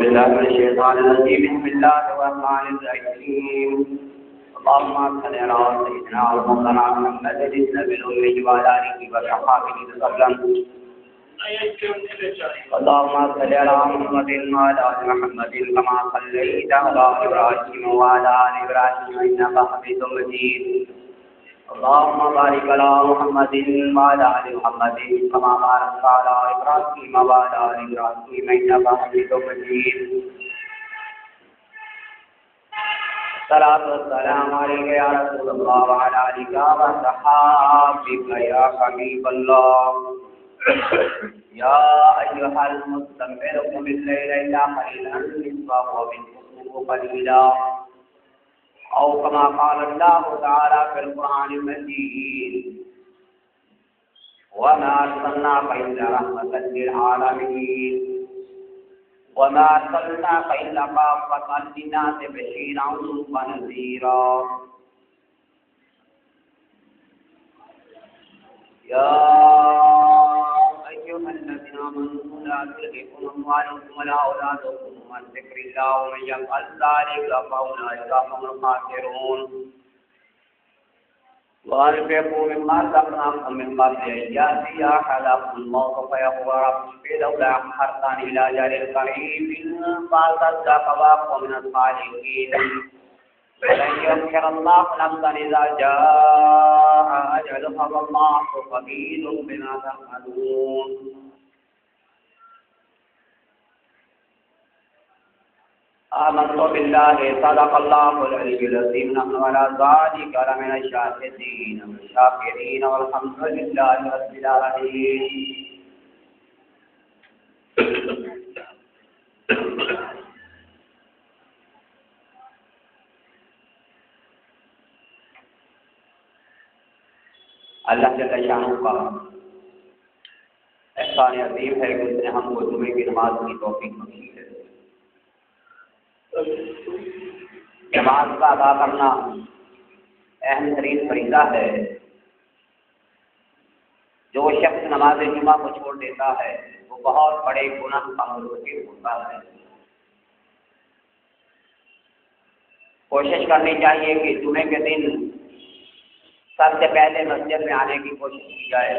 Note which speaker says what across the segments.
Speaker 1: بالله من الشيطان الرجيم. بسم الله الرحمن الرحيم. اللهم صل على سيدنا ومولانا محمد النبي الأمي وعلى آله وصحبه وسلم. اللهم صل على محمد وعلى آل محمد كما صليت على إبراهيم وعلى آل إبراهيم إنك حميد مجيد. اللهم بارك على محمد وعلى آل محمد كما باركت على إبراهيم وعلى آل إبراهيم إنك حميد مجيد. الصلاة والسلام عليك يا رسول الله وعلى آلك وصحبك يا حبيب الله. يا أيها المزمل قم الليل إلا قليلا نصفه وانقصه قليلا أو كما قال الله تعالى في القرآن المجيد. وما أرسلناك إلا رحمة للعالمين وما أرسلناك إلا كافة للناس بشيرا ونذيرا. يا أيها الذين آمنوا لا تلهكم أموالكم ولا أولادكم عن ذكر الله ومن يفعل ذلك فأولئك هم الخاسرون. وأنفقوا مما رزقناكم من قبل أن يأتي أحدكم الموت فيقول ربي لولا أخرتني إلى أجل قريب فأصدق وأكن من الصالحين. ولن يؤخر الله نفسا إذا جاء أجلها والله خبير بما تعملون. آمنت بالله صدق الله العلي العظيم. نحن على ذلك لمن الشاهدين والشاكرين والحمد لله رب العالمين. اللہ جل شانہ کا احسان عظیم ہے کہ اس نے ہم کو جمعے کی نماز کی توفیق بخشی ہے. نماز کا ادا کرنا اہم ترین فریضہ ہے. جو شخص نماز جمعہ کو چھوڑ دیتا ہے وہ بہت بڑے گناہ کا مرتکب ہوتا ہے. کوشش کرنی چاہیے کہ جمعے کے دن سب سے پہلے مسجد میں آنے کی کوشش کی جائے.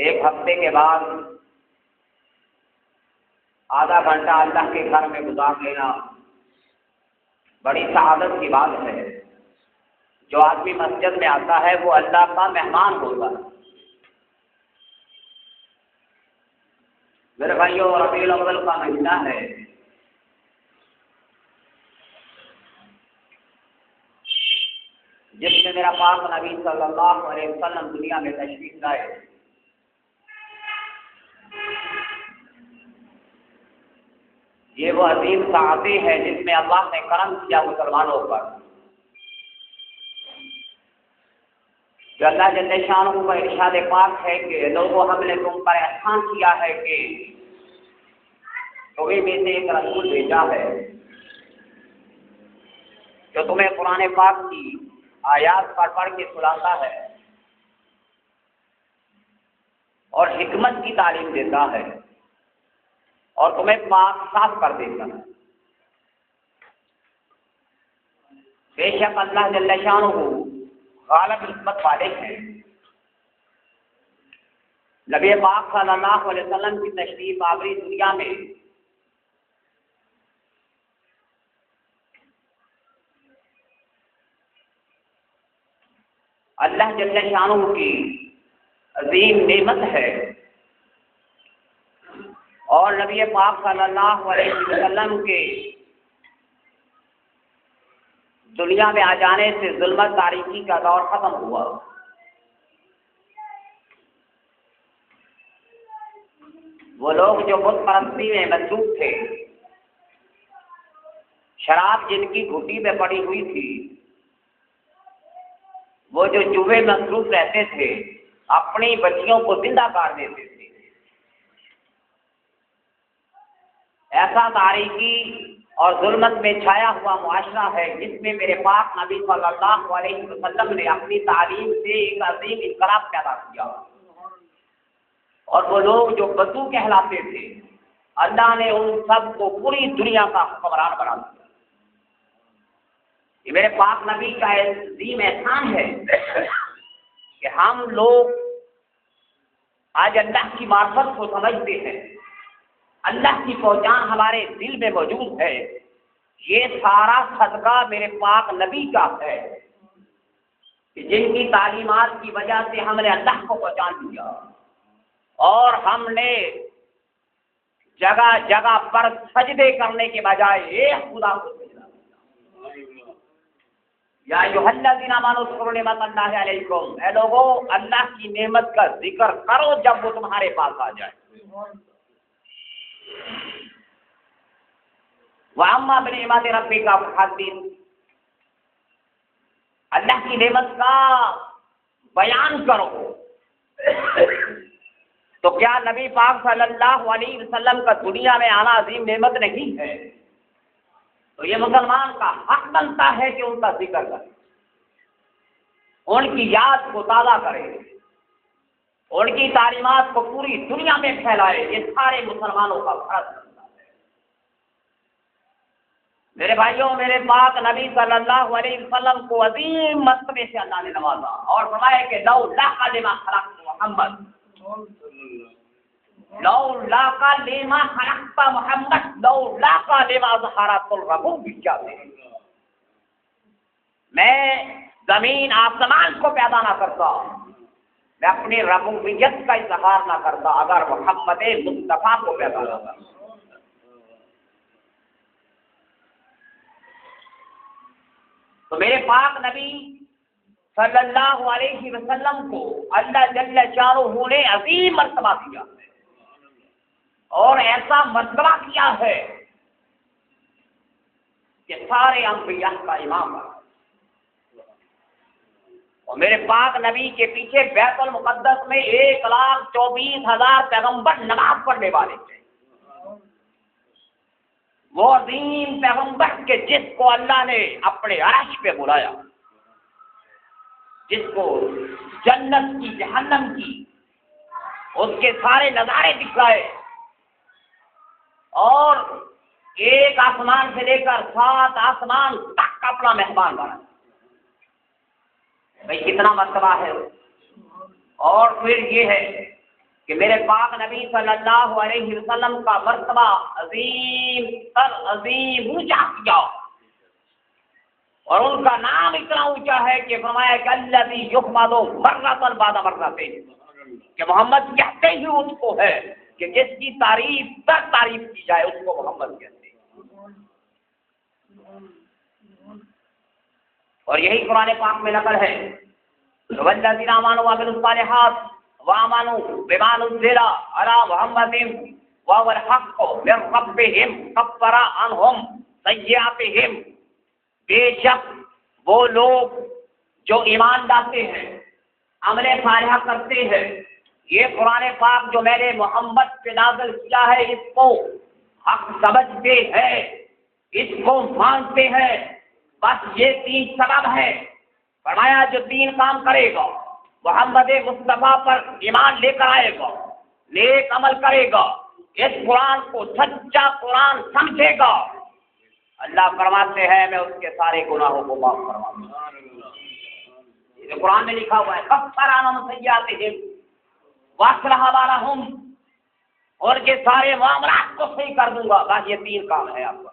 Speaker 1: ایک ہفتے کے بعد آدھا گھنٹہ اللہ کے گھر میں گزار لینا بڑی سعادت کی بات ہے. جو آدمی مسجد میں آتا ہے وہ اللہ کا مہمان ہوتا ہے. میرے بھائیوں ربیع الاول کا مہینہ ہے. جس میں میرا پاک نبی صلی اللہ علیہ وسلم دنیا میں تشریف لائے. یہ وہ عظیم ساعتیں ہیں جس میں اللہ نے کرم کیا مسلمانوں پر. جو اللہ جل شانہ کا ارشاد پاک ہے کہ لوگوں ہم نے تم پر احسان کیا ہے کہ تمہیں میں سے ایک رسول بھیجا ہے جو تمہیں قرآن پاک کی آیات پڑھ کے سناتا ہے اور حکمت کی تعلیم دیتا ہے اور تمہیں پاک صاف کر دیتا ہے. بے شک اللہ جل شانہ غالب حکمت والے ہیں. نبی پاک صلی اللہ علیہ وسلم کی تشریف آوری دنیا میں اللہ جل شانہ کی عظیم نعمت ہے. اور نبی پاک صلی اللہ علیہ وسلم کے دنیا میں آ جانے سے ظلمت تاریکی کا دور ختم ہوا. وہ لوگ جو بت پرستی میں مصروف تھے، شراب جن کی گھٹی میں پڑی ہوئی تھی، وہ جو جوئے میں مصروف رہتے تھے، اپنی بچیوں کو زندہ کر دیتے تھے. ایسا تاریکی اور ظلمت میں چھایا ہوا معاشرہ ہے جس میں میرے پاک نبی صلی اللہ علیہ وسلم نے اپنی تعلیم سے ایک عظیم انقلاب پیدا کیا. اور وہ لوگ جو بدو کہلاتے تھے، اللہ نے ان سب کو پوری دنیا کا حکمران بنا دیا۔ یہ میرے پاک نبی کا عظیم احسان ہے کہ ہم لوگ آج اللہ کی معرفت کو سمجھتے ہیں، اللہ کی پہچان ہمارے دل میں موجود ہے۔ یہ سارا صدقہ میرے پاک نبی کا ہے کہ جن کی تعلیمات کی وجہ سے ہم نے اللہ کو پہچان لیا اور ہم نے جگہ جگہ پر سجدے کرنے کے بجائے ایک خدا کو سجدہ کیا۔ یا ایھا الذین آمنوا اذکروا نعمت اللہ علیکم، اے لوگوں اللہ کی نعمت کا ذکر کرو جب وہ تمہارے پاس آ جائے۔ وَأَمَّا بِنِعْمَتِ رَبِّكَ فَحَدِّثْ، اللہ کی نعمت کا بیان کرو۔ تو کیا نبی پاک صلی اللہ علیہ وسلم کا دنیا میں آنا عظیم نعمت نہیں ہے؟ تو یہ مسلمان کا حق بنتا ہے کہ ان کا ذکر کرے، ان کی یاد کو تازہ کرے، ان کی تعلیمات کو پوری دنیا میں پھیلائے۔ یہ سارے مسلمانوں کا فرض بنتا ہے۔ میرے بھائیوں، میرے پاک نبی صلی اللہ علیہ وسلم کو عظیم مرتبے سے اللہ نے نوازا اور فرمایا کہ لولا لما خلقت محمد، لولا لما خلقت محمد، لولا لما ظہرت الربوع بالجابر، میں زمین آسمان کو پیدا نہ کرتا، میں اپنی ربوبیت کا اظہار نہ کرتا اگر محمد مصطفیٰ کو پیدا نہ کرتا۔ تو میرے پاک نبی صلی اللہ علیہ وسلم کو اللہ جل جلالہ نے عظیم مرتبہ دیا ہے اور ایسا مرتبہ کیا ہے کہ سارے انبیاء کا امام ہے۔ اور میرے پاک نبی کے پیچھے بیت المقدس میں 1,24,000 پیغمبر نماز پڑھنے والے تھے۔ وہ عظیم پیغمبر کے جس کو اللہ نے اپنے عرش پہ بلایا، جس کو جنت کی جہنم کی اس کے سارے نظارے دکھلائے اور ایک آسمان سے لے کر 7 آسمان تک اپنا مہمان بنا۔ بھائی کتنا مرتبہ ہے۔ اور پھر یہ ہے کہ میرے پاک نبی صلی اللہ علیہ وسلم کا مرتبہ عظیم تر عظیم اونچا کیا اور ان کا نام اتنا اونچا ہے کہ فرمایا کہ الذی یحمد مرۃ بعد مرۃ، کہ محمد کہتے ہی اس کو ہے کہ جس کی تعریف تر تعریف کی جائے اس کو محمد کہتے ہیں۔ اور یہی قرآن پاک میں نقل ہے، والذین آمنوا وعملوا الصالحات وآمنوا بما نزل على محمد وهو الحق من ربهم كفر عنهم سیئاتهم، بے شک وہ لوگ جو ایمان لاتے ہیں، عمل صالحہ کرتے ہیں، یہ قرآن پاک جو میں نے محمد پہ نازل کیا ہے اس کو حق سمجھتے ہیں، اس کو مانتے ہیں، بس یہ 3 سبب ہے۔ فرمایا جو 3 کام کرے گا، محمد مصطفیٰ پر ایمان لے کر آئے گا، نیک عمل کرے گا، اس قرآن کو سچا قرآن سمجھے گا، اللہ فرماتے ہیں میں اس کے سارے گناہوں کو معاف کروا دوں گا۔ یہ قرآن میں لکھا ہوا ہے کفر عنہم سیئاتہم واصلح بالہم، اور کے سارے معاملات کو صحیح کر دوں گا۔ بس یہ 3 کام ہے آپ کا۔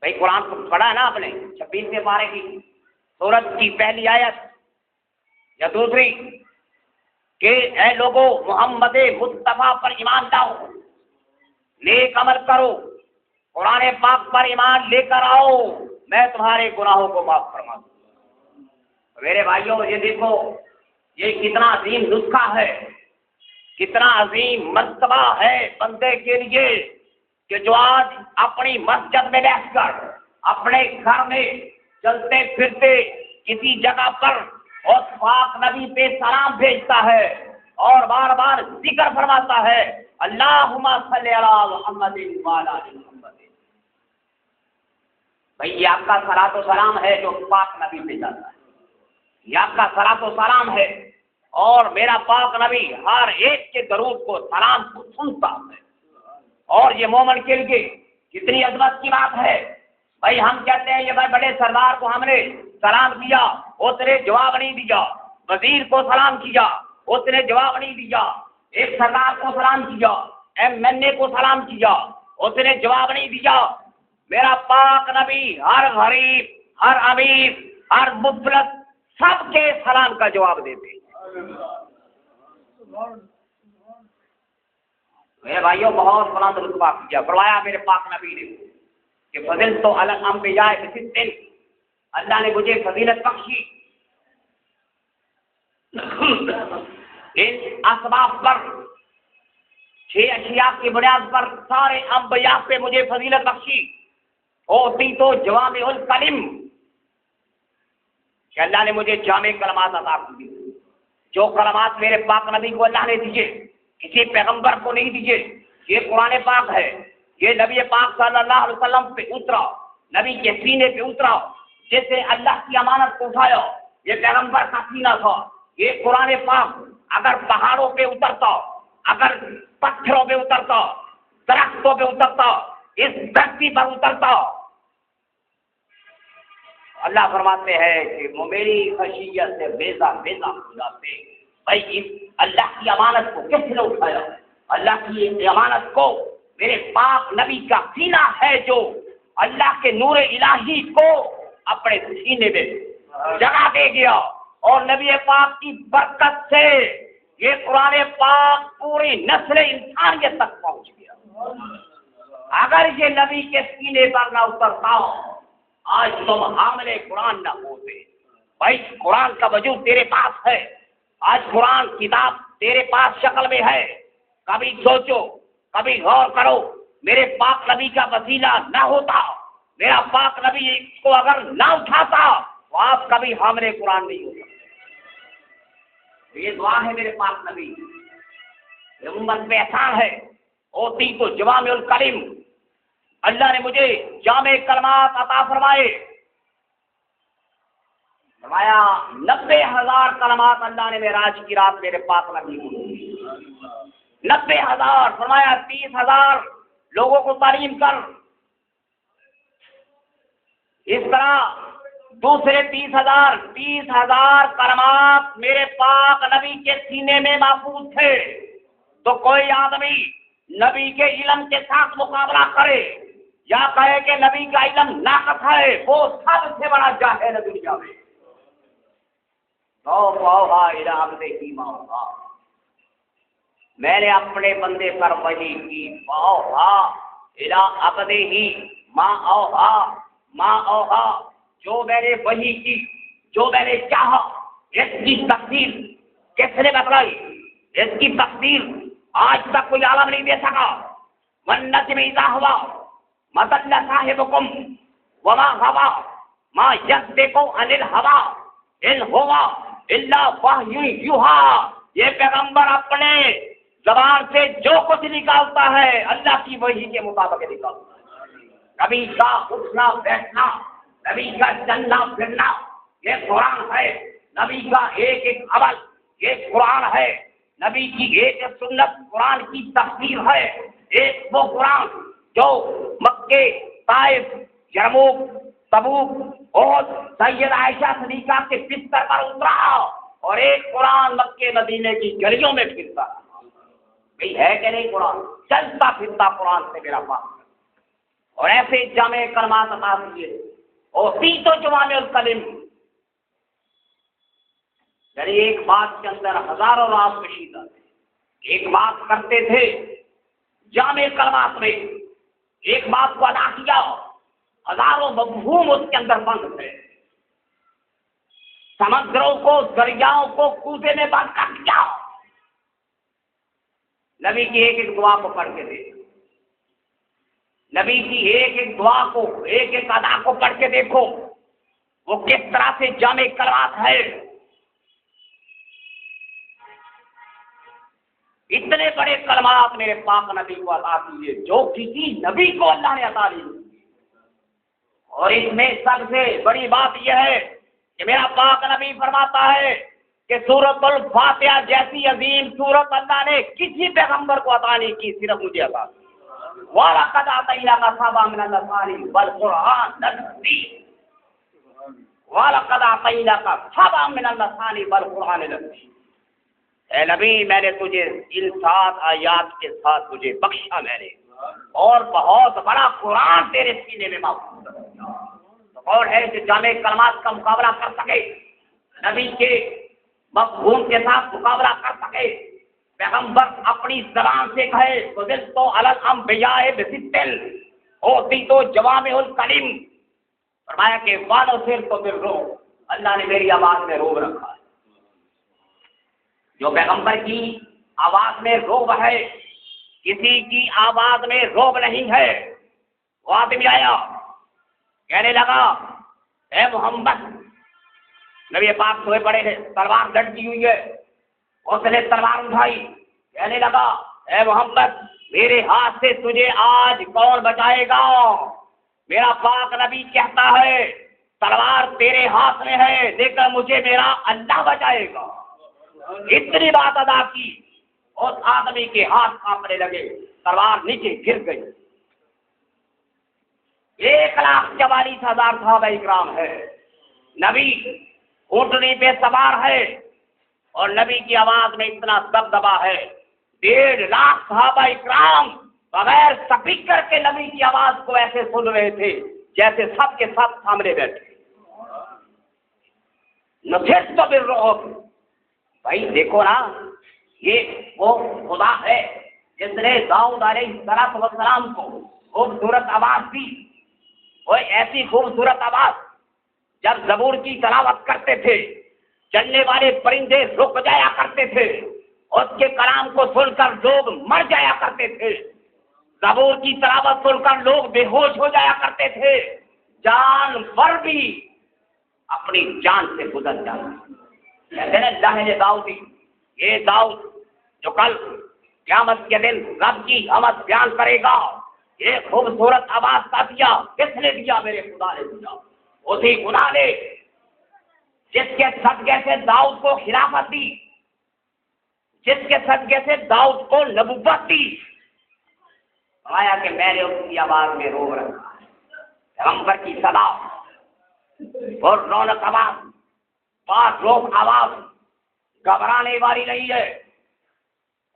Speaker 1: بھائی قرآن کو پڑھا نا آپ نے، 26ویں پارے کی سورت کی پہلی آیت یا دوسری کہ اے لوگوں محمد مصطفیٰ پر ایمان لاؤ، نیک عمل کرو، قرآن پاک پر ایمان لے کر آؤ، میں تمہارے گناہوں کو معاف فرما دوں گا۔ میرے بھائیوں یہ دیکھو یہ کتنا عظیم نسخہ ہے، کتنا عظیم مرتبہ ہے بندے کے لیے کہ جو آج اپنی مسجد میں بیٹھ کر اپنے گھر میں چلتے پھرتے کسی جگہ پر اور پاک نبی پہ سلام بھیجتا ہے اور بار بار ذکر فرماتا ہے اللہم صلی علی محمد وعلی آل محمد۔ بھائی یہ آپ کا صلاۃ و سلام ہے جو پاک نبی پہ جاتا ہے، یہ آپ کا صلاۃ و سلام ہے اور میرا پاک نبی ہر ایک کے درود کو سلام کو سنتا ہے. اور یہ مومن کے لیے کتنی عظمت کی بات ہے. بھائی ہم کہتے ہیں یہ بھائی بڑے سردار کو ہم نے سلام کیا، اس نے جواب نہیں دیا. وزیر کو سلام کیا، اس نے جواب نہیں دیا. ایک سردار کو سلام کیا، MNA کو سلام کیا، اس نے جواب نہیں دیا. میرا پاک نبی ہر غریب، ہر امیر، ہر مفلس سب کے سلام کا جواب دیتے. میرے بھائیوں بہت بلند رتبہ کیا فرمایا میرے پاک نبی نے کہ فضل تو الگ انبیاء بستن، اللہ نے مجھے فضیلت بخشی ان اسباب پر، 6 اشیاء کی بنیاد پر سارے انبیاء پہ مجھے فضیلت بخشی. ہوتی تو جوامع الکلم کہ اللہ نے مجھے جامع کلمات عطا کی. جو کلمات میرے پاک نبی کو اللہ نے دیے کسی پیغمبر کو نہیں دیے. یہ قرآن پاک ہے، یہ نبی پاک صلی اللہ علیہ وسلم پہ اترا، نبی کے سینے پہ اترا. جیسے اللہ کی امانت کو اٹھایا، یہ پیغمبر کا سینہ تھا. یہ قرآن پاک اگر پہاڑوں پہ اترتا، اگر پتھروں پہ اترتا، درختوں پہ اترتا، اس دھرتی پر اترتا، اللہ فرماتے ہیں کہ وہ میری خشیت سے بیزار ہو جاتے. بھائی اللہ کی امانت کو کس نے اٹھایا؟ اللہ کی امانت کو میرے پاک نبی کا سینہ ہے جو اللہ کے نور الہی کو اپنے سینے میں جگہ دے گیا. اور نبی پاک کی برکت سے یہ قرآن پاک پوری نسل انسانیت تک پہنچ گیا. اگر یہ نبی کے سینے پر نہ اترتا آج تم حاملے قرآن نہ ہوتے. بھائی قرآن کا وجود تیرے پاس ہے، آج قرآن کتاب تیرے پاس شکل میں ہے. کبھی سوچو، کبھی غور کرو، میرے پاک نبی کا وسیلہ نہ ہوتا، میرا پاک نبی اس کو اگر نہ اٹھاتا تو آپ کبھی حاملے قرآن نہیں ہو سکتے. یہ دعا ہے میرے پاک نبی، یہ امت میں احسان ہے. ہوتی تو جوامع الکلم، اللہ نے مجھے جامع کلمات عطا فرمائے. فرمایا 90,000 کلمات اللہ نے معراج کی رات میرے پاک نبی کو دی. 90,000. فرمایا 30,000 لوگوں کو تعلیم کر. اس طرح دوسرے 30,000 کلمات میرے پاک نبی کے سینے میں محفوظ تھے. تو کوئی آدمی نبی کے علم کے ساتھ مقابلہ کرے یا کہے کہ نبی کا علم ناقص ہے، وہ سب سے بڑا جاہل ہے دنیا میں. میں نے اپنے بندے پر وحی کی، ماں اوہا، جو میں نے وحی کی، جو میں نے چاہا. اس کی تفصیل کس نے بتلائی؟ اس کی تفصیل آج تک کوئی عالم نہیں دے سکا. والنجم اذا ہوا ما ضل صاحبکم وما غوا ما ينطق عن الهوى ان هو الا وحی یوحی. یہ پیغمبر اپنے زبان سے جو کچھ نکالتا ہے اللہ کی وحی کے مطابق نکالتا ہے. نبی کا اٹھنا بیٹھنا، نبی کا چلنا پھرنا یہ قرآن ہے. نبی کا ایک ایک عمل یہ قرآن ہے. نبی کی ایک سنت قرآن کی تفسیر ہے. ایک وہ قرآن جو مکے، طائف، یرموک، تبوک اور سید عائشہ صدیقہ کے بستر پر اترا، اور ایک قرآن مکے مدینے کی گلیوں میں پھرتا. بھئی ہے کہ نہیں قرآن؟ چلتا پھرتا قرآن سے میرا پاس. اور ایسے جامع کلمات عطا کیے. اور تو جوامع الکلم، یعنی ایک بات کے اندر ہزاروں راز کشیدہ تھے. ایک بات کرتے تھے جامع کلمات میں، ایک بات کو ادا کیا، ہزاروں مفہوم اس کے اندر بند تھے. سمندروں کو، دریاؤں کو کوزے میں بند کر دیا. نبی کی ایک ایک دعا کو پڑھ کے دیکھو، نبی کی ایک ایک دعا کو، ایک ایک ادا کو پڑھ کے دیکھو وہ کس طرح سے جامع کلمات ہے. اتنے بڑے کلمات میرے پاک نبی کو عطا کیے جو کسی نبی کو اللہ نے عطا نہیں کی. اور اس میں سب سے بڑی بات یہ ہے کہ میرا پاک نبی فرماتا ہے کہ سورۃ الفاتحہ جیسی عظیم سورت اللہ نے کسی پیغمبر کو عطا نہیں کی، صرف مجھے عطا کی۔ وَلَقَدْ آتَيْنَاكَ سَبْعًا مِنَ الْمَثَانِي وَالْقُرْآنَ الْعَظِيمَ وَلَقَدْ آتَيْنَاكَ سَبْعًا مِنَ الْمَثَانِي وَالْقُرْآنِ الْعَظِيمِ۔ اے نبی میں نے تجھے ان 7 آیات کے ساتھ تجھے بخشا میں نے، اور بہت بڑا قرآن تیرے سینے میں محفوظ کر دیا۔ تو کون ہے جو جامع کلمات کا مقابلہ کر سکے، نبی کے مفہوم کے ساتھ مقابلہ کر سکے؟ پیغمبر اپنی زبان سے کہے تو دل تو الانبیاء بستل ہوتی تو جوامع الکلم، فرمایا کہ وانو سر تو دل رو، اللہ نے میری آواز میں روب رکھا ہے۔ جو پیغمبر کی آواز میں روب ہے، کسی کی آواز میں روب نہیں ہے۔ وہ آدمی آیا کہنے لگا اے محمد، نبی پاک سوئے پڑے ہیں، تلوار لٹکی ہوئی ہے، اس نے تلوار اٹھائی، کہنے لگا اے محمد میرے ہاتھ سے تجھے آج کون بچائے گا؟ میرا پاک نبی کہتا ہے تلوار تیرے ہاتھ میں ہے لیکن مجھے میرا اللہ بچائے گا۔ اتنی بات ادا کی، اس آدمی کے ہاتھ کانپنے لگے، تلوار نیچے گر گئی۔ 1,44,000 صحابہ اکرام ہے، نبی اونٹنی پہ سوار ہے اور نبی کی آواز میں اتنا دبدبا ہے، 1.5 لاکھ صحابہ اکرام بغیر سپیکر کے نبی کی آواز کو ایسے سن رہے تھے جیسے سب کے سب سامنے بیٹھے۔ نفس تو بالرعب، بھائی دیکھو نا، یہ وہ خدا ہے جس نے داؤد علیہ السلام کو خوبصورت آواز دی، وہ ایسی خوبصورت آواز جب زبور کی تلاوت کرتے تھے چلنے والے پرندے رک جایا کرتے تھے، اس کے کلام کو سن کر لوگ مر جایا کرتے تھے، زبور کی تلاوت سن کر لوگ بے ہوش ہو جایا کرتے تھے، جانور بھی اپنی جان سے گزر جاتے۔ کہتے ہیں اللہ نے داؤدی، یہ داؤد جو کل قیامت کے دن رب کی حمد بیان کرے گا، یہ خوبصورت آواز کا دیا کس نے دیا؟ میرے خدا نے دیا، اسی خدا نے جس کے صدقے سے داؤد کو خلافت دی، جس کے صدقے سے داؤد کو نبوت دی، فرمایا کہ میں نے اس کی آواز میں روب رکھا ہے۔ پیغمبر کی صدا اور رونق آواز، پاک روک آواز، گھبرانے والی نہیں ہے،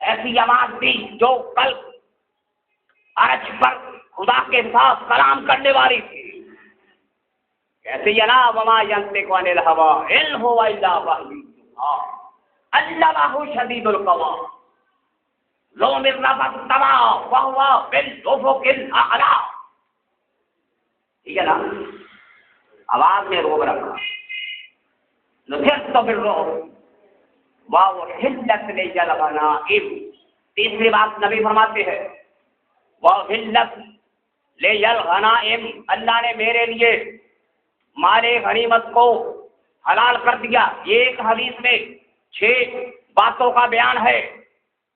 Speaker 1: ایسی آواز دی جو کل عرش پر خدا کے ساتھ کلام کرنے والی تھی۔ کیسے نا وما ينطق عن الهوى ان هو الا وحی یوحی علمہ شدید القوی ذو مرۃ السما وهو بالافق الاعلی۔ ٹھیک ہے نا، آواز میں روب رکھا، نفست بالرعب وحلت لي الغنائم۔ تیسری بات نبی فرماتے ہیں وحلت لي الغنائم، اللہ نے میرے لیے مال غنیمت کو حلال کر دیا۔ یہ ایک حدیث میں 6 باتوں کا بیان ہے،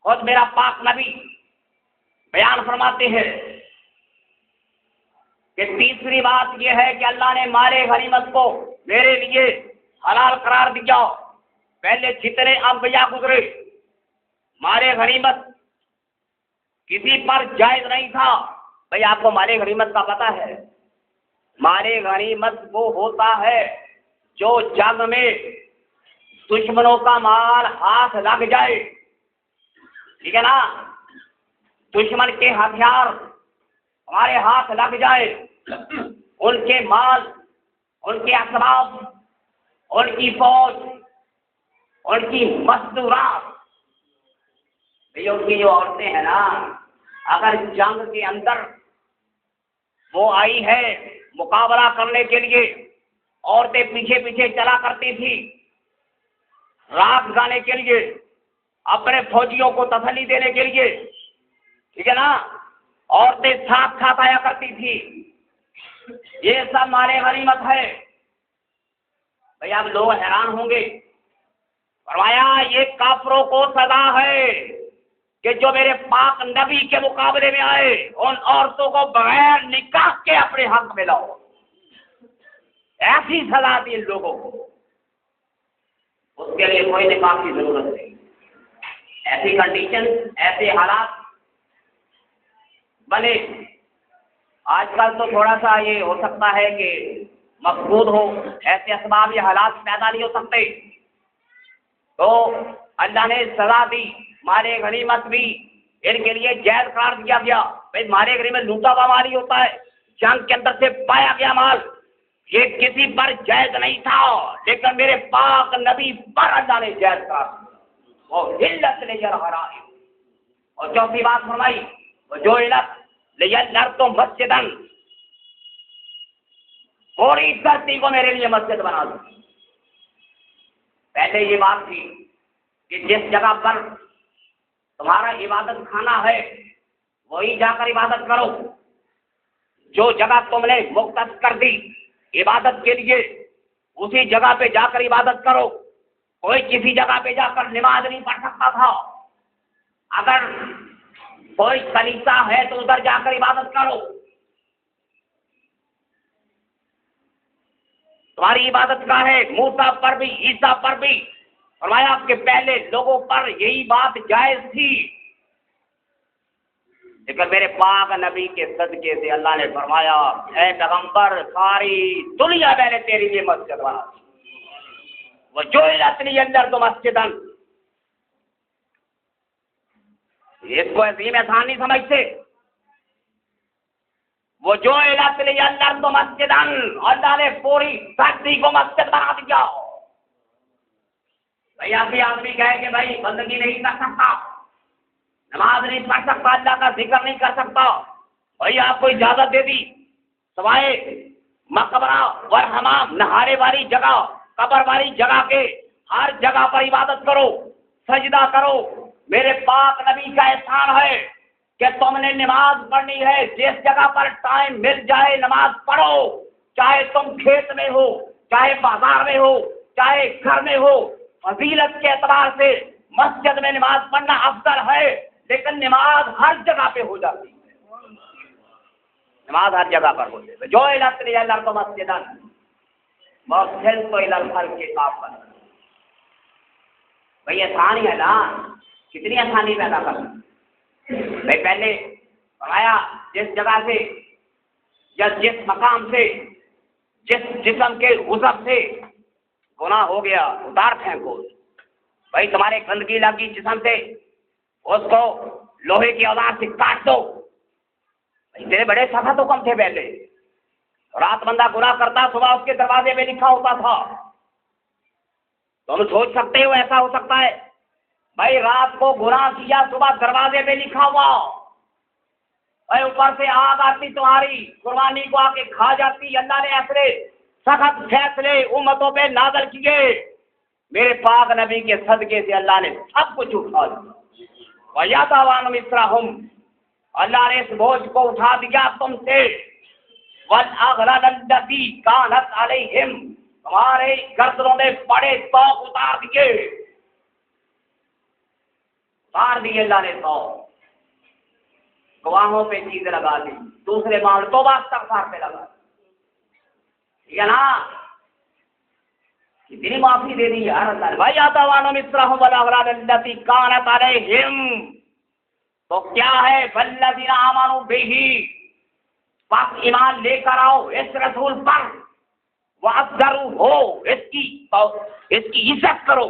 Speaker 1: خود میرا پاک نبی بیان فرماتے ہیں کہ تیسری بات یہ ہے کہ اللہ نے مال غنیمت کو میرے لیے حلال قرار دیا۔ پہلے جتنے انبیاء گزرے مال غنیمت کسی پر جائز نہیں تھا۔ بھائی آپ کو مال غنیمت کا پتہ ہے؟ مال غنیمت وہ ہوتا ہے جو جنگ میں دشمنوں کا مال ہاتھ لگ جائے، ٹھیک ہے نا، دشمن کے ہتھیار ہمارے ہاتھ لگ جائے، ان کے مال، ان کے اسباب، ان کی فوج، ان کی مستورات، ان کی جو عورتیں ہیں نا، اگر جنگ کے اندر وہ آئی ہے مقابلہ کرنے کے لیے، عورتیں پیچھے پیچھے چلا کرتی تھی رات گانے کے لیے، اپنے فوجیوں کو تسلی دینے کے لیے، ٹھیک ہے نا، عورتیں ساتھ ساتھ آیا کرتی تھی۔ یہ سب مال غنیمت ہے۔ بھئی اب لوگ حیران ہوں گے، فرمایا یہ کافروں کو سزا ہے کہ جو میرے پاک نبی کے مقابلے میں آئے ان عورتوں کو بغیر نکاح کے اپنے حق میں لاؤ۔ ایسی سزا دی ان لوگوں کو۔ اس کے لیے کوئی نکاح کی ضرورت نہیں. ایسی کنڈیشن، ایسے حالات بنے. آج کل تو تھوڑا سا یہ ہو سکتا ہے کہ مقصود ہو، ایسے اسباب یا حالات پیدا نہیں ہو سکتے، تو اللہ نے سزا دی. مال غنیمت بھی ان کے لیے جائز قرار دیا گیا. بھائی مال غنیمت لوٹا ہوا مال ہی ہوتا ہے، جنگ کے اندر سے پایا گیا مال، یہ کسی پر جائز نہیں تھا، لیکن میرے پاک نبی پر اللہ نے جائز قرار دیا. وہ علت لیرحرائم. اور چوتھی بات فرمائی جو علت لیرحرائم تو مسجدن، تھوڑی دھرتی کو میرے لیے مسجد بنا دو. پہلے یہ بات تھی کہ جس جگہ پر تمہارا عبادت خانہ ہے وہی جا کر عبادت کرو. جو جگہ تم نے مختص کر دی عبادت کے لیے اسی جگہ پہ جا کر عبادت کرو. کوئی کسی جگہ پہ جا کر نماز نہیں پڑھ سکتا تھا. اگر کوئی کلیسا ہے تو ادھر جا کر عبادت کرو. تمہاری عبادت کا ہے موسیٰ پر بھی، عیسیٰ پر بھی. فرمایا آپ کے پہلے لوگوں پر یہی بات جائز تھی، لیکن میرے پاک نبی کے صدقے سے اللہ نے فرمایا اے پیغمبر ساری دنیا میں نے تیری لیے مسجد بنا دی. وہ جو اصلی اندر تو مسجدن، اس کو عظیم احسان نہیں سمجھتے. وہ جو اصلی اندر تو مسجدن، اللہ نے پوری دھرتی کو مسجد بنا دیا. بھائی آدمی کہے کہ بھائی بندگی نہیں کر سکتا، نماز نہیں پڑھ سکتا، اللہ کا ذکر نہیں کر سکتا، بھائی آپ کو اجازت دے دی سوائے مقبرہ اور حمام، نہارے والی جگہ، قبر والی جگہ کے ہر جگہ پر عبادت کرو، سجدہ کرو. میرے پاک نبی کا احسان ہے کہ تم نے نماز پڑھنی ہے جس جگہ پر ٹائم مل جائے نماز پڑھو، چاہے تم کھیت میں ہو، چاہے بازار میں ہو، چاہے گھر میں ہو. فضیلت کے اعتبار سے مسجد میں نماز پڑھنا افضل ہے، لیکن نماز ہر جگہ پہ ہو جاتی ہے. نماز ہر جگہ پر ہو جاتی ہے. جو الاسری اللہ کو مسجد مؤخر تو الالخل کے کام پر. بھائی آسانی ہے نا، کتنی آسانی پیدا کر. بھائی پہلے فرمایا جس جگہ سے یا جس مقام سے جس جسم کے عضو سے گناہ ہو گیا اتار پھینکو. بھائی تمہارے گندگی لگی جسم سے، اس کو لوہے کی اوزار سے کاٹ دو. اتنے بڑے سخت حکم تھے پہلے. رات بندہ گناہ کرتا صبح اس کے دروازے میں لکھا ہوتا تھا. تم سوچ سکتے ہو ایسا ہو سکتا ہے؟ بھائی رات کو گناہ کیا صبح دروازے میں لکھا ہوا. بھائی اوپر سے آگ آتی تمہاری قربانی کو آ کے کھا جاتی. اللہ نے ایسے سخت فیصلے امتوں پہ نازل کیے. میرے پاک نبی کے صدقے سے اللہ نے سب کچھ اٹھا دیا. وَيَضَعُ مِصْرَهُمْ، اللہ نے اس بوجھ کو اٹھا دیا تم سے. وَالْأَغْلَالَ الَّتِي كَانَتْ عَلَيْهِمْ، تمہارے گردنوں میں بڑے طوق اتار دیے. اتار دیے اللہ نے طوق. گواہوں پہ چیزیں لگا دی، دوسرے معاملے توبہ استغفار پہ لگا دی. ٹھیک ہے نا؟ کتنی معافی دے دی یار اللہ نے. بھائی آتاوانو مصرہم والاغلال التی کانت علیہم، تو کیا ہے والذین آمنوا بہ، پس ایمان لے کر آؤ اس رسول پر، وعذروا ہو اس کی عزت کرو،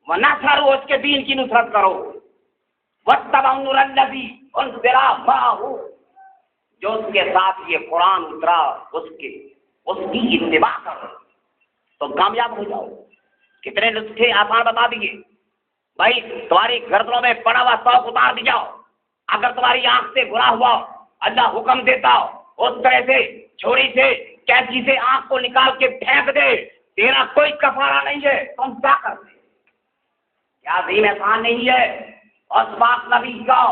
Speaker 1: ونصروا اس کے دین کی نصرت کرو، واتبعوا النور الذی انزل معہ، جو اس کے ساتھ یہ قرآن اترا اس کی اتباع کرو تو کامیاب ہو جاؤ. کتنے نسخے آسان بتا دیے. بھائی تمہاری گردنوں میں پڑا ہوا طوق اتار دیا. اگر تمہاری آنکھ سے گناہ ہوا اللہ حکم دیتا اس طرح سے چھری سے کینچی سے آنکھ کو نکال کے پھینک دے، تیرا کوئی کفارہ نہیں ہے، تم کیا کرتے؟ کیا عظیم احسان نہیں ہے اس پاک نبی کا؟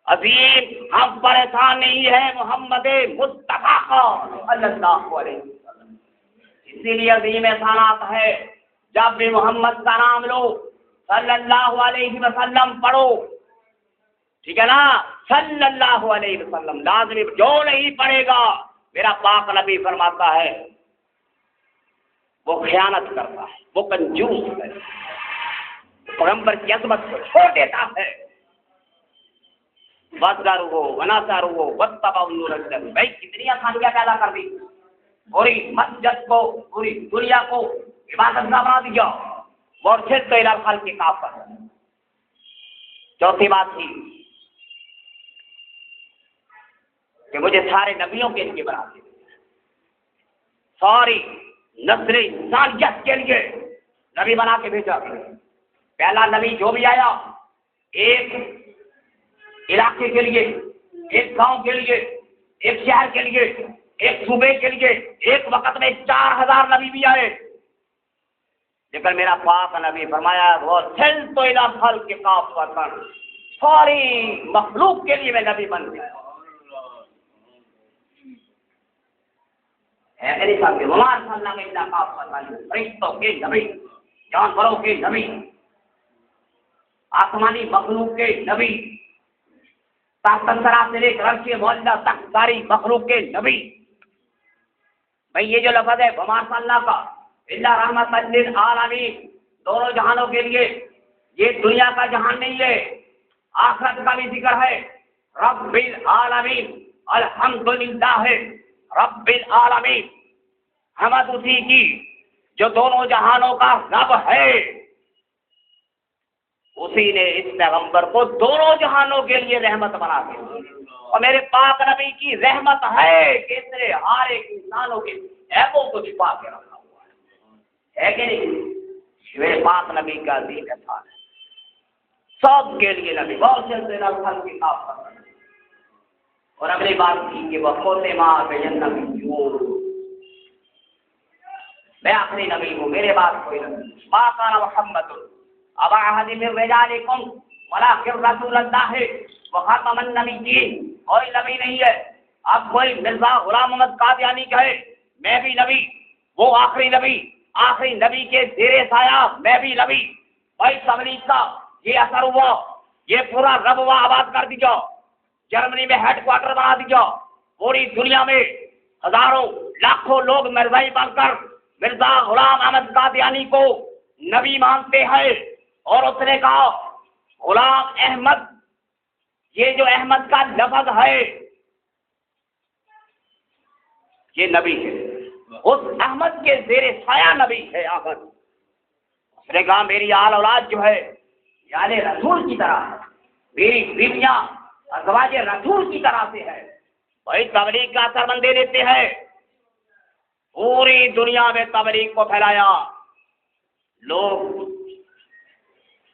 Speaker 1: عظیم ہم پر احسان نہیں ہے محمد مصطفیٰ کا صلی اللہ علیہ وسلم. اسی لیے عظیم احسانات ہے جب بھی محمد کا نام لو صلی اللہ علیہ وسلم پڑھو. ٹھیک ہے نا؟ صلی اللہ علیہ وسلم لازمی. جو نہیں پڑھے گا میرا پاک نبی فرماتا ہے وہ خیانت کرتا ہے، وہ کنجوس ہے، پیغمبر کی عظمت کو چھوڑ دیتا ہے۔ وَازَّرُوهُ وَنَاصَرُوهُ وَاتَّبَعُوا النُّورَ الَّذِي، بھائی کتنی آسانیاں پیدا کر دی، پوری مسجد کو، پوری دنیا کو عبادت گاہ بنا دیا، اور پھر تو الی الخلق کافۃ۔ چوتھی بات تھی کہ مجھے سارے نبیوں کے لیے بنا دیا، ساری نسل انسانیت کے لیے نبی بنا کے بھیجا۔ پہلا نبی جو بھی آیا ایک علاقے کے لیے، ایک گاؤں کے لیے، ایک شہر کے لیے، ایک صوبے کے لیے، ایک وقت میں 4000 نبی بھی آئے، لیکن میرا پاک نبی فرمایا وہ سل تو الی الخلق کافۃ، ساری مخلوق کے لیے میں نبی بن گیا ہے کہ نہیں صاحب؟ وما ارسلناک الا کافۃ، فرشتوں کے نبی، جانوروں کے نبی، آسمانی مخلوق کے نبی، تحت الثری سے لے کر عرش معلیٰ تک ساری مخلوق کے نبی۔ بھائی یہ جو لفظ ہے وما ارسلناک الا رحمۃ للعالمین، دونوں جہانوں کے لیے، یہ دنیا کا جہان نہیں ہے، آخرت کا بھی ذکر ہے۔ رب العالمین، الحمدللہ رب العالمین، حمد اسی کی جو دونوں جہانوں کا رب ہے، اسی نے اس پیغمبر کو دونوں جہانوں کے لیے رحمت بنا دیا، اور میرے پاک نبی کی رحمت ہے کہ اس نے ہر ایک انسانوں کے عیبوں کو چھپا کے رکھا ہوا ہے کہ نہیں؟ میرے پاک نبی کا دین احسان ہے، سب کے لیے نبی، بہت سے الخلق کی کافۃ۔ اور اگلی بات تھی کہ وہ خاتمہ بالنبیون، میں آخری نبی ہوں، میرے بعد کوئی نبی، ما کان محمد ابا احد من رجالکم ولکن رسول اللہ وخاتم النبیین، کوئی نبی نہیں ہے۔ اب کوئی مرزا غلام محمد قادیانی کہے میں بھی نبی، وہ آخری نبی، آخری نبی کے زیر سایہ میں بھی نبی، بھائی تبلیغ کا یہ اثر ہوا، یہ پورا ربوہ آباد کر دیا، جرمنی میں ہیڈ کوارٹر بنا دیا، پوری دنیا میں ہزاروں لاکھوں لوگ مرزائی بن کر مرزا غلام احمد قادیانی کو نبی مانتے ہیں، اور اس نے کہا غلام احمد، یہ جو احمد کا لفظ ہے یہ نبی ہے، اس احمد کے زیر سایہ نبی ہے احمد۔ اس نے کہا میری آل اولاد جو ہے یعنی رسول کی طرح ہے، میری بیویاں ازواج رسول کی طرح سے ہے۔ وہی تبلیغ کا اثر بندے دیتے ہیں، پوری دنیا میں تبلیغ کو پھیلایا، لوگ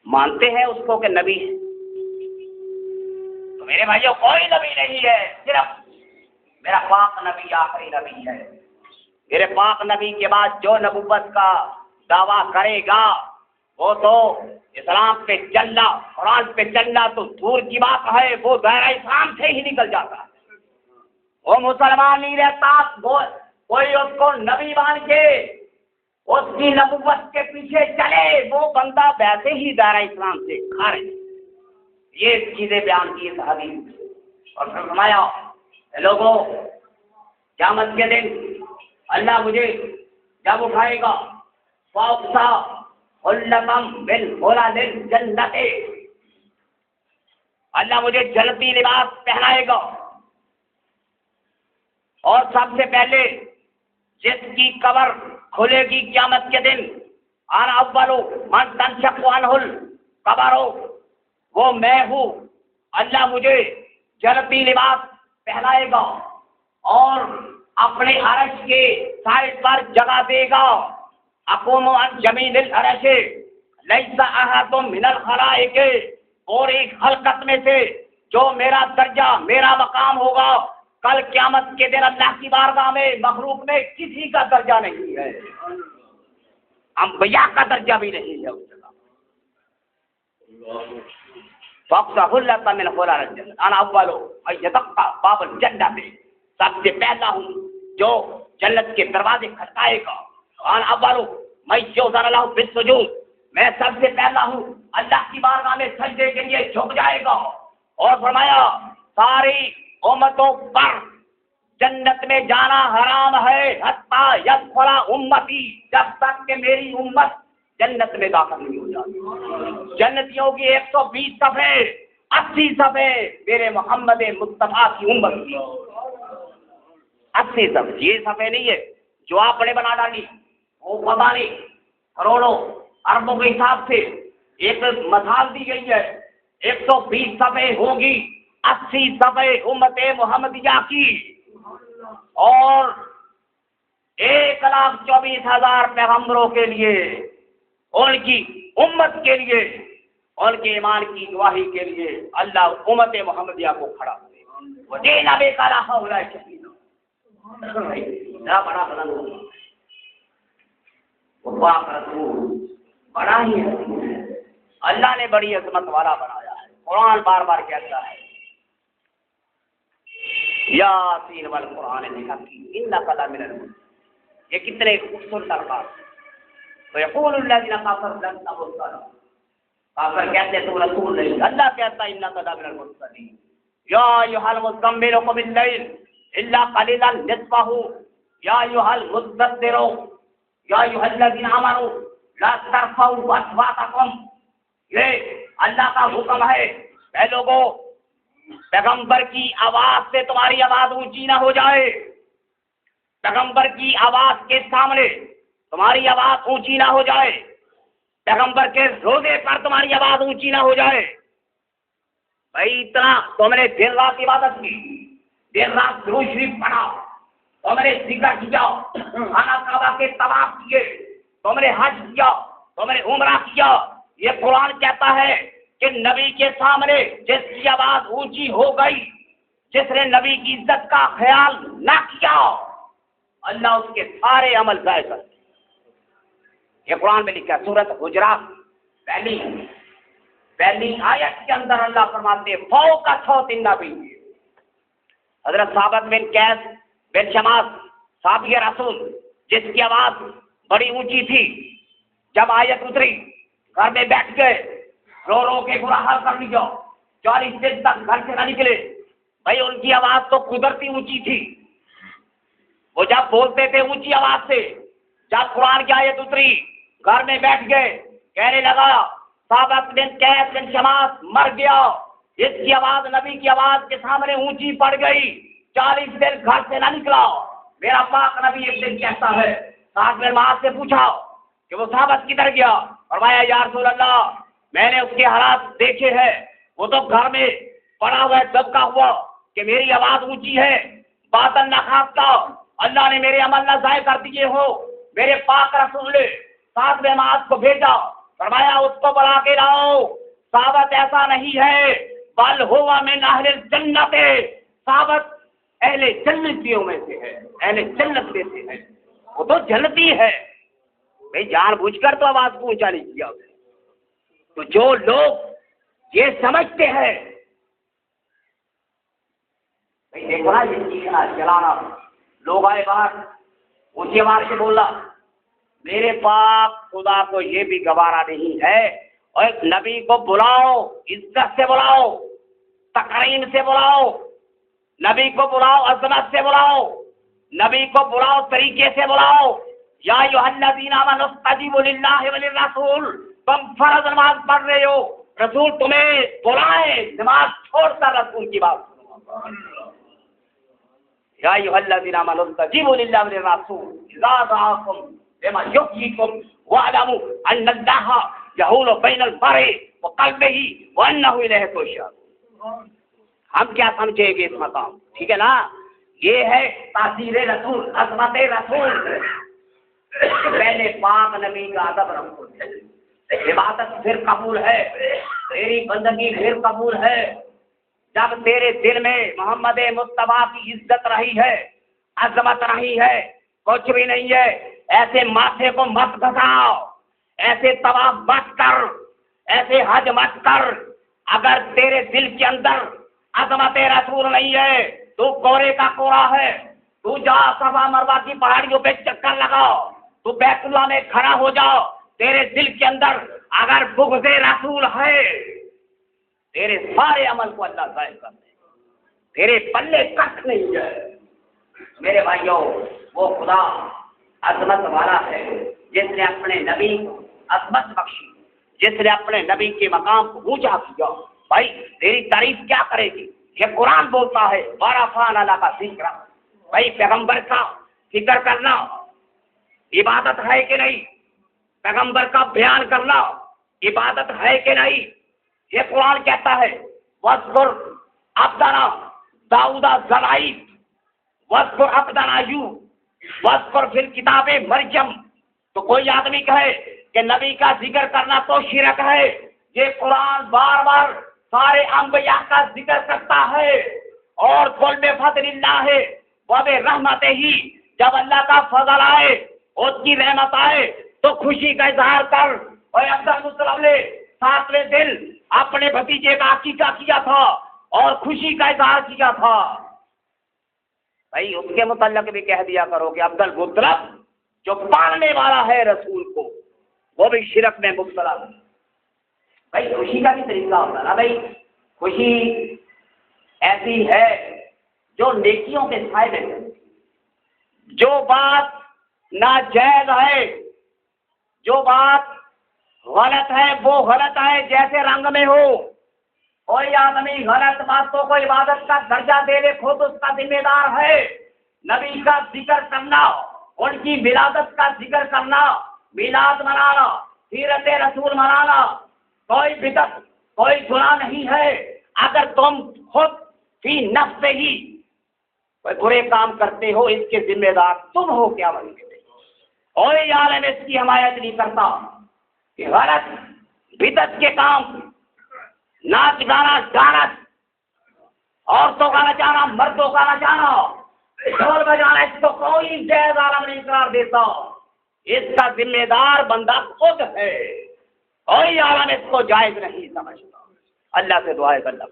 Speaker 1: مانتے ہیں اس کو کہ نبی ہے۔ تو میرے بھائیوں کوئی نبی نہیں ہے، صرف میرا پاک نبی آخری نبی ہے۔ میرے پاک نبی کے بعد جو نبوت کا دعویٰ کرے گا وہ تو اسلام پہ چلنا، قرآن پہ چلنا تو دور کی بات ہے، وہ دائرہ اسلام سے ہی نکل جاتا ہے، وہ مسلمان نہیں رہتا۔ کوئی اس کو نبی مان کے اس کی نبوت کے پیچھے چلے، وہ بندہ ویسے ہی دائرہ اسلام سے خارج۔ یہ چیزیں بیان کی اس حدیث میں، اور فرمایا لوگوں قیامت کے دن اللہ مجھے جب اٹھائے گا فاوقسا خلقم بالخلد الجنت، اللہ مجھے جنتی لباس پہنائے گا، اور سب سے پہلے جس کی قبر کھلے گی قیامت کے دن، انا اول من تنشق عنہ القبر، وہ میں ہوں۔ اللہ مجھے جنتی لباس پہنائے گا اور اپنے عرش کے سائڈ پر جگہ دے گا، اقوم عن جمیل العرش لیس احد من الخلائق، اور ایک خلقت میں سے جو میرا درجہ، میرا مقام ہوگا کل قیامت کے دن اللہ کی بارگاہ میں مخلوق میں کسی کا درجہ نہیں ہے، انبیاء کا درجہ بھی نہیں ہے اس جگہ۔ فاقصہ خلت من خلال الجنت انا اول من یتقى باب الجنت، سب سے پہلا ہوں جو جنت کے دروازے کھٹکائے گا، انا اول من یؤذن له بالسجود، میں سب سے پہلا ہوں اللہ کی بارگاہ میں سجدے کے لیے جھک جائے گا۔ اور فرمایا ساری امتوں پر جنت میں جانا حرام ہے حتی یدخل امتی، جب تک کہ میری امت جنت میں داخل نہیں ہو جاتی۔ جنتیوں کی 120 صفحے، 80 صفحے میرے محمد مصطفیٰ کی امت کی، 80 صفحے، یہ صفحے نہیں ہے جو آپ نے بنا ڈالی، وہ پتہ نہیں کروڑوں اربوں کے حساب سے ایک مثال دی گئی ہے، 120 صفحے ہوگی، 80 صفحے امت محمدیہ کی، اور 1,24,000 پیغمبروں کے لیے، ان کی امت کے لیے، ان کے ایمان کی گواہی کے لیے اللہ امت محمدیہ کو کھڑا کرے۔ وہ دینا بے کالا ہوگا بڑا بلند ہوگا، وہ پاک رسول بڑا ہی ہے، اللہ نے بڑی عظمت والا بنایا ہے۔ قرآن بار بار کہتا ہے یاسین والقرآن الحکیم انک لمن المرسلین، یہ کتنے خوبصورت الفاظ۔ ویقول الذین کفروا لن نرسل، کافر کہتے ہیں تو رسول نہیں، اللہ کہتا ہے انک لمن المرسلین۔ یا ایھا المزمل قم اللیل الا قلیلا نصفہ یا ایھا المدثر یا ایھا الذین آمنوا لا ترفعوا اصواتکم، یہ اللہ کا حکم ہے اے لوگوں پیغمبر کی آواز سے تمہاری آواز اونچی نہ ہو جائے، پیغمبر کی آواز کے سامنے تمہاری آواز اونچی نہ ہو جائے، پیغمبر کے روزے پر تمہاری آواز اونچی نہ ہو جائے۔ بھائی اتنا تم نے دن رات عبادت کی، دن رات درود شریف پڑھا، تم نے ذکر کیا، خانہ کعبہ کے طواف کیے، تم نے حج کیا، تم نے عمرہ کیا، یہ قرآن کہتا ہے کہ نبی کے سامنے جس کی آواز اونچی ہو گئی، جس نے نبی کی عزت کا خیال نہ کیا، اللہ اس کے سارے عمل ضائع کر دے۔ یہ قرآن میں لکھا ہے، سورۃ حجرات پہلی آیت کے اندر اللہ فرماتے ہیں فوق صوت النبی۔ حضرت ثابت بن قیس بن شماس صحابی رسول جس کی آواز بڑی اونچی تھی، جب آیت اتری گھر میں بیٹھ گئے، رو رو کے برا حال کر لیا، 40 دن تک گھر سے نہ نکلے۔ بھائی ان کی آواز تو قدرتی اونچی تھی، وہ جب بولتے تھے اونچی آواز سے، جب قرآن کی آیت اتری گھر میں بیٹھ گئے، کہنے لگا ثابت بن قیس بن شماس مر گیا، اس کی آواز نبی کی آواز کے سامنے اونچی پڑ گئی، 40 دن گھر سے نہ نکلا۔ میرا پاک نبی ایک دن کہتا ہے، ساتھ میں ماں سے پوچھا کہ وہ ثابت کدھر گیا، فرمایا یا رسول اللہ میں نے اس کے حالات دیکھے ہیں، وہ تو گھر میں پڑا ہوا ہے دبکا ہوا کہ میری آواز اونچی ہے، باطن نہ خواستہ اللہ نے میرے عمل نہ ضائع کر دیے ہو۔ میرے پاک رسول نے ساتھ میں معاذ کو بھیجا، فرمایا اس کو بلا کے لاؤ، ثابت ایسا نہیں ہے بل ہوا من اہل الجنت، ثابت اہل جنتیوں میں سے ہے، اہل جنت میں سے ہے، وہ تو جنتی ہے۔ بھائی جان بوجھ کر تو آواز کو اونچا نہیں کیا۔ تو جو لوگ یہ سمجھتے ہیں، بھائی دیکھو نا یہ چیخنا چلانا، لوگ آئے باہر اونچی آواز سے بولا، میرے پاک خدا کو یہ بھی گوارا نہیں ہے، اور ایک نبی کو بلاؤ، عزت سے بلاؤ، تکریم سے بلاؤ، نبی کو بلاؤ، عظمت سے بلاؤ، نبی کو بلاؤ، طریقے سے بلاؤ۔ یا ایھا الذین آمنوا استجیبوا للہ وللرسول، تم فرض نماز پڑھ رہے ہو، رسول تمہیں بلائے، نماز چھوڑ کر رسول کی بات سنو۔ یا ایھا الذین آمنوا استجیبوا للہ وللرسول اذا دعاکم لما یحییکم واعلموا ان اللہ یحول بین المرء وقلبہ وانہ الیہ تحشرون۔ ہم کیا سمجھیں گے اس مقام، ٹھیک ہے نا؟ یہ ہے تاثیر رسول، عظمت رسول۔ پہلے پاک نبی کا ادب رکھو، عبادت پھر قبول ہے، تیری بندگی پھر قبول ہے جب تیرے دل میں محمد مصطفیٰ کی عزت رہی ہے، عظمت رہی ہے، کچھ بھی نہیں ہے۔ ایسے ماتھے کو مت گھساؤ، ایسے طواف مت کر، ایسے حج مت کر۔ اگر تیرے دل کے اندر عظمت رسول نہیں ہے تو کورے کا کورا ہے، تو جا صفا مروہ کی پہاڑیوں پہ چکر لگاؤ، تو بیت اللہ میں کھڑا ہو جاؤ، تیرے دل کے اندر اگر بغض رسول ہے، تیرے سارے عمل کو اللہ ضائع کر دے، تیرے پلے کچھ نہیں ہے۔ میرے بھائیوں، وہ خدا عظمت والا ہے جس نے اپنے نبی کو عظمت بخشی، جس نے اپنے نبی کے مقام کو اونچا کیا۔ بھائی تیری تعریف کیا کرے گی؟ یہ قرآن بولتا ہے وَرَفَعْنَا لَكَ ذِكْرَكَ۔ بھائی پیغمبر کا ذکر کرنا عبادت ہے کہ نہیں؟ پیغمبر کا بیان کرنا عبادت ہے کہ نہیں؟ یہ قرآن کہتا ہے وَاذْكُرْ عَبْدَنَا داؤد الزَّرَائِيَّ وَاذْكُرْ عَبْدَنَا أَيُّوبَ وَاذْكُرْ فِي الْكِتَابِ مَرْیَم۔ تو کوئی آدمی کہے کہ نبی کا ذکر کرنا تو شرک ہے، یہ قرآن بار بار سارے انبیاء کا ذکر کرتا ہے، اور قُلْ بِفَضْلِ اللَّهِ وَبِرَحْمَتِهِ، جب اللہ کا فضل آئے، اس کی رحمت آئے تو خوشی کا اظہار کر۔ اور عبدالمطلب نے 7ویں دن اپنے بھتیجے کا عقیقہ کیا تھا اور خوشی کا اظہار کیا تھا۔ بھائی اس کے متعلق بھی کہہ دیا کرو کہ عبدالمطلب جو پالنے والا ہے رسول کو، وہ بھی شرک میں مبتلا ہے۔ بھائی خوشی کا بھی طریقہ ہوتا ہے نا، بھائی خوشی ایسی ہے جو نیکیوں کے سائے میں ہے۔ جو بات ناجائز ہے، جو بات غلط ہے، وہ غلط ہے جیسے رنگ میں ہو۔ کوئی آدمی غلط باتوں کو عبادت کا درجہ دے دے، خود اس کا ذمہ دار ہے۔ نبی کا ذکر کرنا، ان کی ولادت کا ذکر کرنا، میلاد منانا، سیرت رسول منانا کوئی بدعت، کوئی گناہ نہیں ہے۔ اگر تم خود فی نفس ہی کوئی برے کام کرتے ہو، اس کے ذمہ دار تم ہو کیا بن گئے؟ کوئی عالم اس کی حمایت نہیں کرتا کہ غلط بدعت کے کام، ناچ گانا گانا، عورتوں کا نچانا، مردوں کا نچانا، ڈھول بجانا، اس کو کوئی جائز عالم نہیں قرار دیتا۔ اس کا ذمہ دار بندہ خود ہے، کوئی عالم اس کو جائز نہیں سمجھتا۔ اللہ سے دعا ہے اللہ